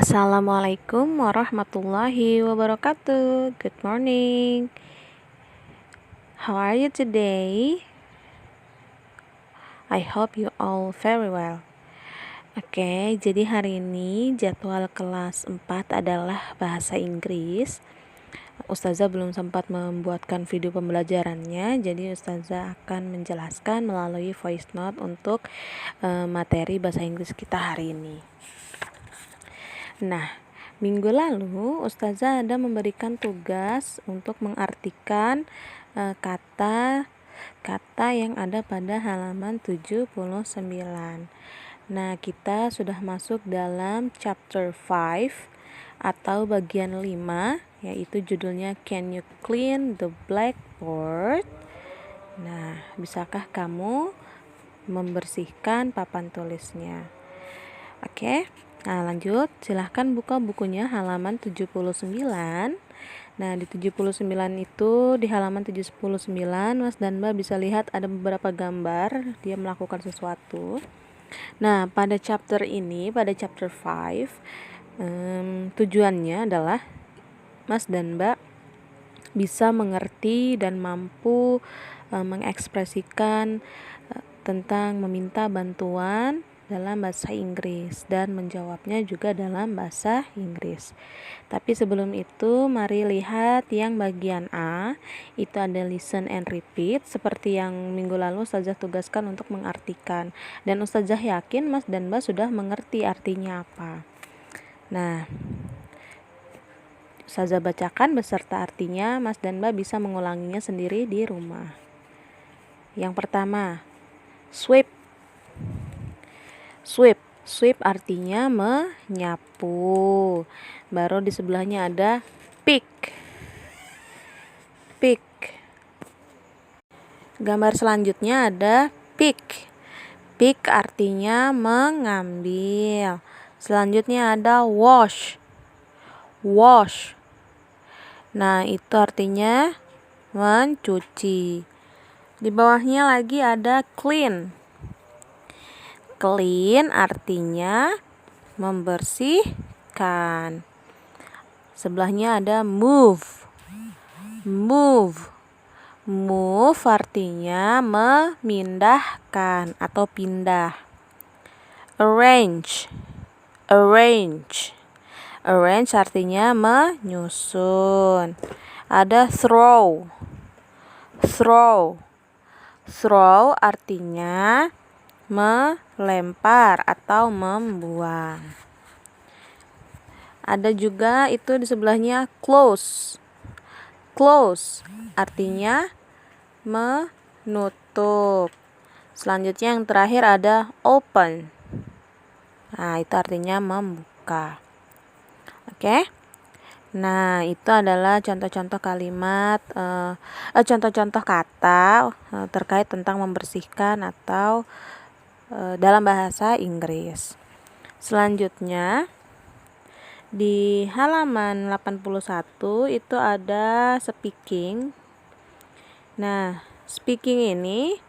Assalamualaikum warahmatullahi wabarakatuh. Good morning. How are you today? I hope you all very well. Oke, jadi hari ini jadwal kelas 4 adalah bahasa Inggris. Ustazah belum sempat membuatkan video pembelajarannya, jadi Ustazah akan menjelaskan melalui voice note untuk materi bahasa Inggris kita hari ini. Nah, minggu lalu Ustazah ada memberikan tugas untuk mengartikan kata-kata yang ada pada halaman 79. Nah, kita sudah masuk dalam chapter 5 atau bagian 5, yaitu judulnya Can You Clean the Blackboard? Nah, bisakah kamu membersihkan papan tulisnya? Oke. Nah, lanjut, silahkan buka bukunya halaman 79. Nah, di 79 itu, di halaman 79, Mas dan Mbak bisa lihat ada beberapa gambar dia melakukan sesuatu. Nah, pada chapter ini, pada chapter 5, tujuannya adalah Mas dan Mbak bisa mengerti dan mampu mengekspresikan tentang meminta bantuan dalam bahasa Inggris dan menjawabnya juga dalam bahasa Inggris. Tapi sebelum itu, mari lihat yang bagian A, itu ada listen and repeat, seperti yang minggu lalu Ustazah tugaskan untuk mengartikan. Dan Ustazah yakin Mas dan Mbak sudah mengerti artinya apa. Nah, Ustazah bacakan beserta artinya, Mas dan Mbak bisa mengulanginya sendiri di rumah. Yang pertama, sweep. Sweep artinya menyapu. Baru di sebelahnya ada pick. Gambar selanjutnya ada pick. Pick artinya mengambil. Selanjutnya ada wash. Nah, itu artinya mencuci. Di bawahnya lagi ada clean. Clean artinya membersihkan. Sebelahnya ada move. Move artinya memindahkan atau pindah. Arrange artinya menyusun. Ada throw artinya melempar atau membuang. Ada juga itu di sebelahnya close artinya menutup. Selanjutnya yang terakhir ada open. Nah, itu artinya membuka. Oke. Nah, itu adalah contoh-contoh kalimat, contoh-contoh kata terkait tentang membersihkan atau dalam bahasa Inggris. Selanjutnya di halaman 81 itu ada speaking. Nah, speaking ini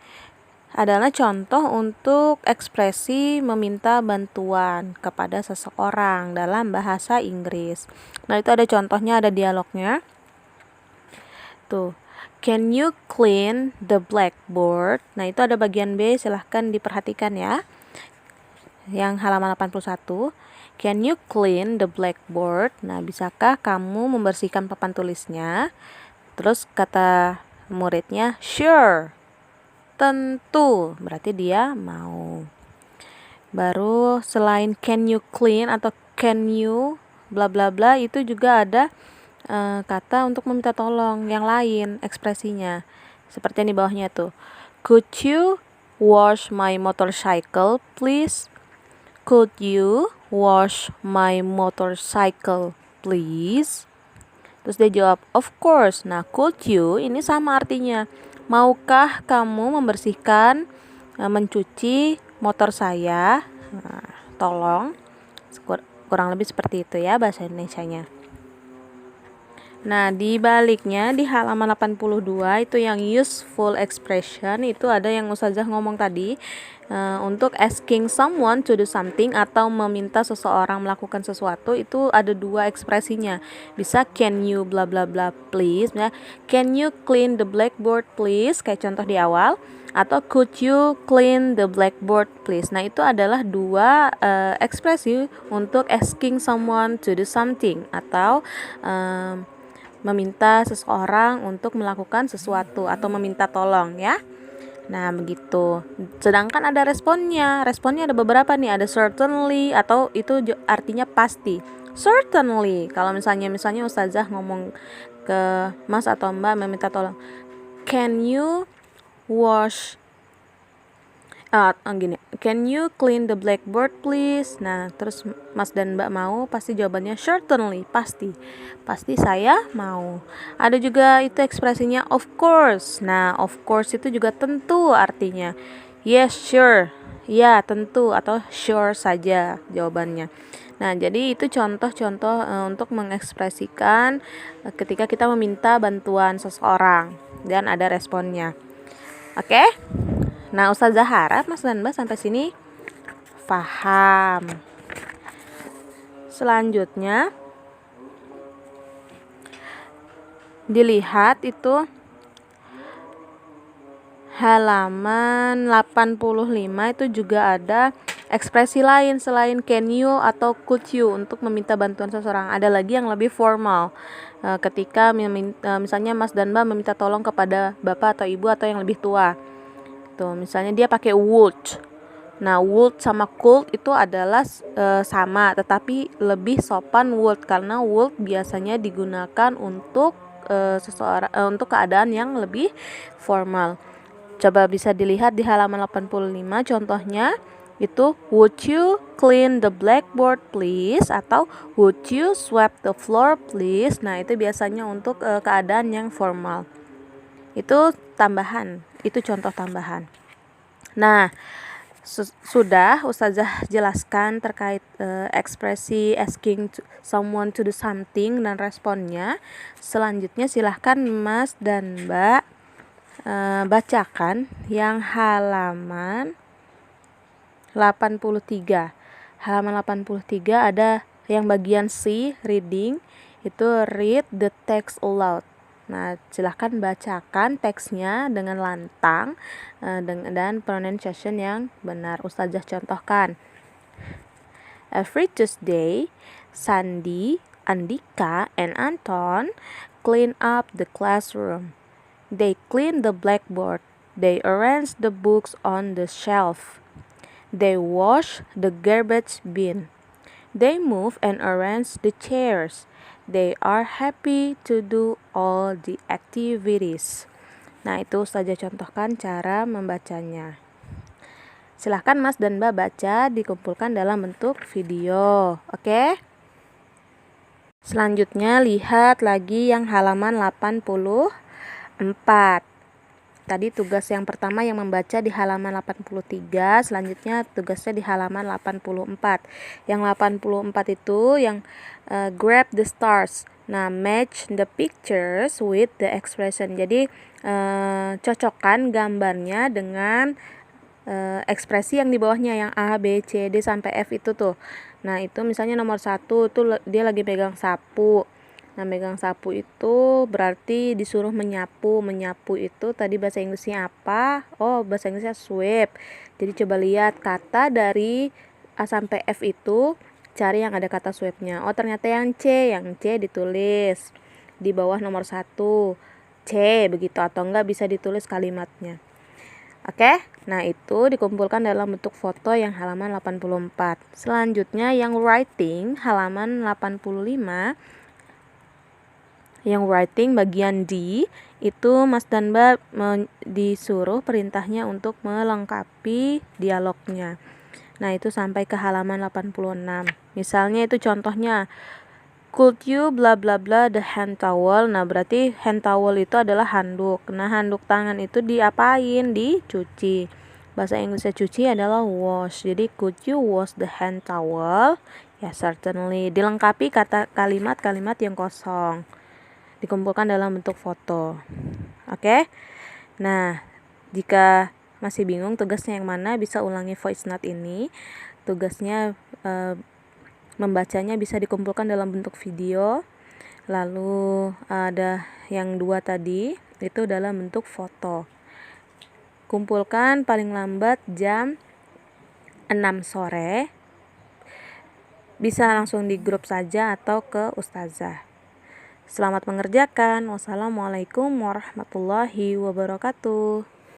adalah contoh untuk ekspresi meminta bantuan kepada seseorang dalam bahasa Inggris. Nah, itu ada contohnya, ada dialognya. Tuh. Can you clean the blackboard? Nah, itu ada bagian B, silahkan diperhatikan ya. Yang halaman 81. Can you clean the blackboard? Nah, bisakah kamu membersihkan papan tulisnya? Terus kata muridnya, sure. Tentu, berarti dia mau. Baru selain can you clean atau can you bla bla bla, itu juga ada kata untuk meminta tolong yang lain ekspresinya. Seperti yang di bawahnya tuh. Could you wash my motorcycle, please? Could you wash my motorcycle, please? Terus dia jawab, of course. Nah, could you ini sama artinya. Maukah kamu membersihkan, mencuci motor saya? Nah, tolong. Kurang lebih seperti itu ya bahasa Indonesianya. Nah, di baliknya di halaman 82 itu yang useful expression itu ada yang Ustazah ngomong tadi, untuk asking someone to do something atau meminta seseorang melakukan sesuatu itu ada dua ekspresinya. Bisa can you bla bla bla please, ya. Can you clean the blackboard please, kayak contoh di awal, atau could you clean the blackboard please. Nah, itu adalah dua ekspresi untuk asking someone to do something atau meminta seseorang untuk melakukan sesuatu atau meminta tolong, ya. Nah, begitu. Sedangkan ada responnya. Responnya ada beberapa nih, ada certainly atau itu artinya pasti. Certainly, kalau misalnya Ustazah ngomong ke Mas atau Mbak meminta tolong, can you wash gini, can you clean the blackboard please? Nah, terus Mas dan Mbak mau, pasti jawabannya certainly, pasti saya mau. Ada juga itu ekspresinya of course. Nah, of course itu juga tentu artinya. Yes, sure, ya tentu, atau sure saja jawabannya. Nah, jadi itu contoh-contoh untuk mengekspresikan ketika kita meminta bantuan seseorang dan ada responnya. Oke? Nah, Ustazah harap Mas dan Mbak sampai sini paham. Selanjutnya dilihat itu halaman 85 itu juga ada ekspresi lain selain can you atau could you untuk meminta bantuan seseorang. Ada lagi yang lebih formal. Ketika misalnya Mas dan Mbak meminta tolong kepada bapak atau ibu atau yang lebih tua. Tuh, misalnya dia pakai would. Nah, would sama could itu adalah sama, tetapi lebih sopan would karena would biasanya digunakan untuk seseorang untuk keadaan yang lebih formal. Coba bisa dilihat di halaman 85 contohnya itu would you clean the blackboard please atau would you sweep the floor please. Nah, itu biasanya untuk keadaan yang formal. Itu tambahan, itu contoh tambahan. Nah, sudah Ustazah jelaskan terkait ekspresi asking someone to do something dan responnya. Selanjutnya silahkan Mas dan Mbak bacakan yang halaman 83. Halaman 83 ada yang bagian C, reading, itu read the text aloud. Nah, silahkan bacakan teksnya dengan lantang dan pronunciation yang benar. Ustazah contohkan. Every Tuesday, Sandy, Andika, and Anton clean up the classroom. They clean the blackboard. They arrange the books on the shelf. They wash the garbage bin. They move and arrange the chairs. They are happy to do all the activities. Nah, itu saja contohkan cara membacanya. Silahkan Mas dan Mbak baca, dikumpulkan dalam bentuk video. Oke? Selanjutnya lihat lagi yang halaman 84. Tadi tugas yang pertama yang membaca di halaman 83, selanjutnya tugasnya di halaman 84. Yang 84 itu yang grab the stars. Nah, match the pictures with the expression. Jadi cocokkan gambarnya dengan ekspresi yang di bawahnya, yang A, B, C, D sampai F itu tuh. Nah, itu misalnya nomor 1 tuh dia lagi pegang sapu. Nah, megang sapu itu berarti disuruh menyapu. Menyapu itu tadi bahasa Inggrisnya apa? Oh, bahasa Inggrisnya sweep. Jadi coba lihat kata dari A sampai F itu, cari yang ada kata sweepnya. Oh, ternyata yang C ditulis di bawah nomor 1. C begitu, atau enggak bisa ditulis kalimatnya. Oke? Nah, itu dikumpulkan dalam bentuk foto yang halaman 84. Selanjutnya yang writing halaman 85. Yang writing bagian D itu Mas dan Mbak disuruh perintahnya untuk melengkapi dialognya. Nah, itu sampai ke halaman 86. Misalnya itu contohnya, could you bla bla bla the hand towel. Nah, berarti hand towel itu adalah handuk. Nah, handuk tangan itu diapain? Dicuci. Bahasa Inggrisnya cuci adalah wash. Jadi could you wash the hand towel? Ya, certainly. Dilengkapi kata kalimat-kalimat yang kosong. dikumpulkan dalam bentuk foto. Oke? Nah, jika masih bingung tugasnya yang mana, bisa ulangi voice note ini. Tugasnya membacanya bisa dikumpulkan dalam bentuk video. Lalu ada yang 2 tadi, itu dalam bentuk foto. Kumpulkan paling lambat jam 6 sore. Bisa langsung di grup saja atau ke ustazah. Selamat mengerjakan. Wassalamualaikum warahmatullahi wabarakatuh.